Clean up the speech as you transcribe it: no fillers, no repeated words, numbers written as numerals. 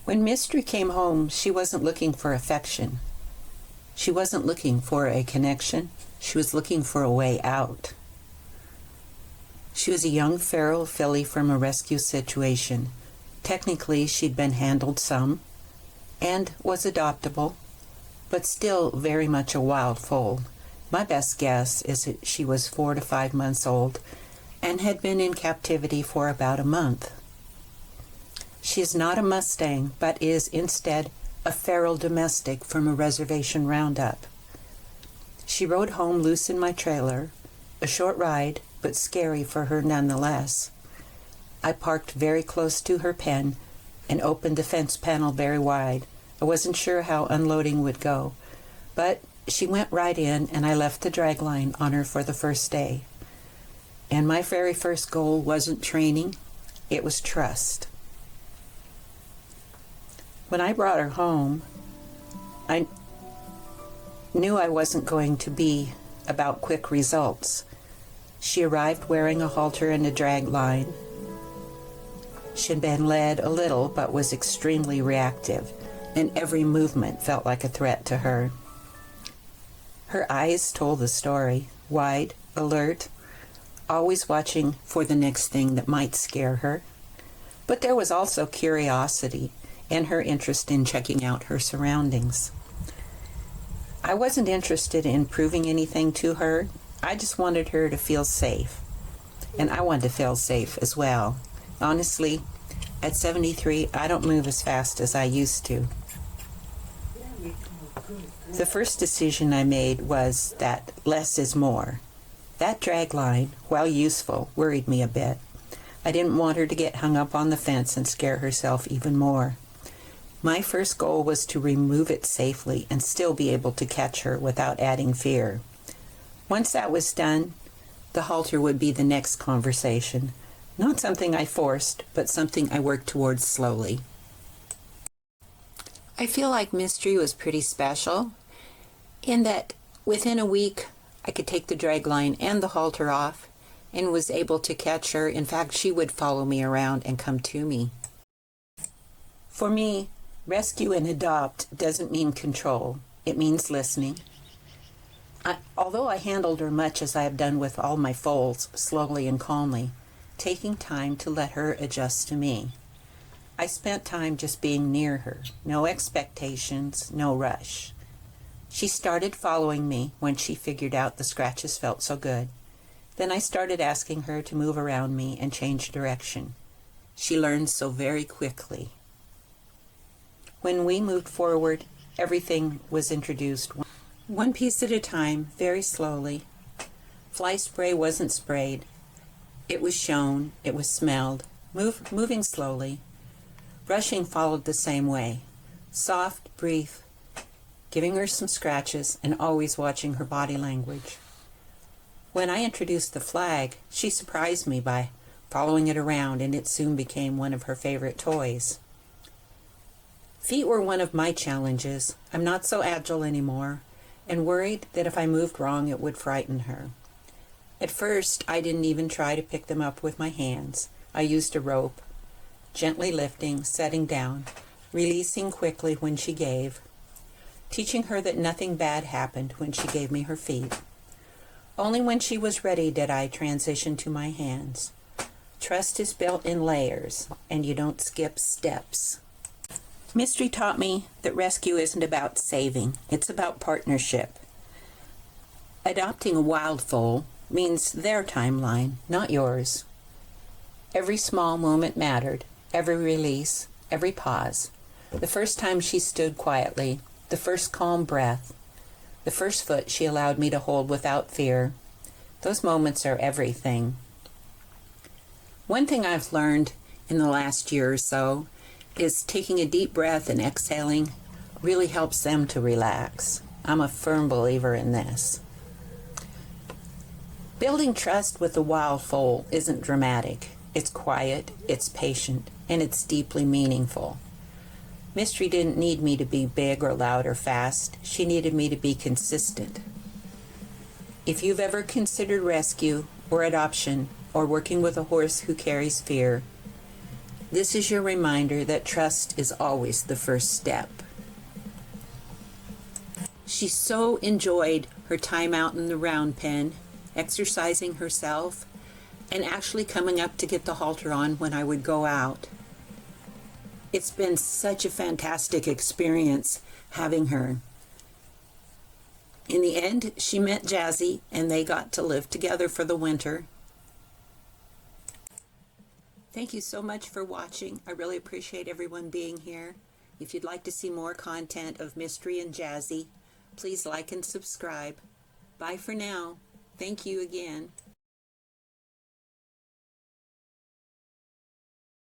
When Mystery came home, she wasn't looking for affection. She wasn't looking for a connection. She was looking for a way out. She was a young feral filly from a rescue situation. Technically, she'd been handled some and was adoptable, but still very much a wild foal. My best guess is that she was 4 to 5 months old and had been in captivity for about a month. She is not a mustang, but is instead a feral domestic from a reservation roundup. She rode home loose in my trailer, a short ride, but scary for her nonetheless. I parked very close to her pen and opened the fence panel very wide. I wasn't sure how unloading would go, but she went right in and I left the dragline on her for the first day. And my very first goal wasn't training, it was trust. When I brought her home, I knew I wasn't going to be about quick results. She arrived wearing a halter and a drag line. She had been led a little, but was extremely reactive, and every movement felt like a threat to her. Her eyes told the story, wide, alert, always watching for the next thing that might scare her. But there was also curiosity and her interest in checking out her surroundings. I wasn't interested in proving anything to her. I just wanted her to feel safe. And I wanted to feel safe as well. Honestly, at 73, I don't move as fast as I used to. The first decision I made was that less is more. That drag line, while useful, worried me a bit. I didn't want her to get hung up on the fence and scare herself even more. My first goal was to remove it safely and still be able to catch her without adding fear. Once that was done, the halter would be the next conversation. Not something I forced, but something I worked towards slowly. I feel like Mystery was pretty special in that within a week I could take the drag line and the halter off and was able to catch her. In fact, she would follow me around and come to me. For me, rescue and adopt doesn't mean control. It means listening. Although I handled her much as I have done with all my foals, slowly and calmly, taking time to let her adjust to me. I spent time just being near her, no expectations, no rush. She started following me when she figured out the scratches felt so good. Then I started asking her to move around me and change direction. She learned so very quickly. When we moved forward, everything was introduced one piece at a time, very slowly. Fly spray wasn't sprayed. It was shown, it was smelled, moving slowly. Brushing followed the same way. Soft, brief, giving her some scratches and always watching her body language. When I introduced the flag, she surprised me by following it around, and it soon became one of her favorite toys. Feet were one of my challenges. I'm not so agile anymore, and worried that if I moved wrong it would frighten her. At first, I didn't even try to pick them up with my hands. I used a rope, gently lifting, setting down, releasing quickly when she gave, teaching her that nothing bad happened when she gave me her feet. Only when she was ready did I transition to my hands. Trust is built in layers, and you don't skip steps. Mystery taught me that rescue isn't about saving, it's about partnership. Adopting a wild foal means their timeline, not yours. Every small moment mattered, every release, every pause. The first time she stood quietly, the first calm breath, the first foot she allowed me to hold without fear. Those moments are everything. One thing I've learned in the last year or so is taking a deep breath and exhaling really helps them to relax. I'm a firm believer in this. Building trust with a wild foal isn't dramatic. It's quiet, it's patient, and it's deeply meaningful. Mystery didn't need me to be big or loud or fast. She needed me to be consistent. If you've ever considered rescue or adoption or working with a horse who carries fear, This is your reminder that trust is always the first step. She so enjoyed her time out in the round pen, exercising herself, and actually coming up to get the halter on when I would go out. It's been such a fantastic experience having her. In the end, she met Jazzy, and they got to live together for the winter. Thank you so much for watching. I really appreciate everyone being here. If you'd like to see more content of Mystery and Jazzy, please like and subscribe. Bye for now. Thank you again.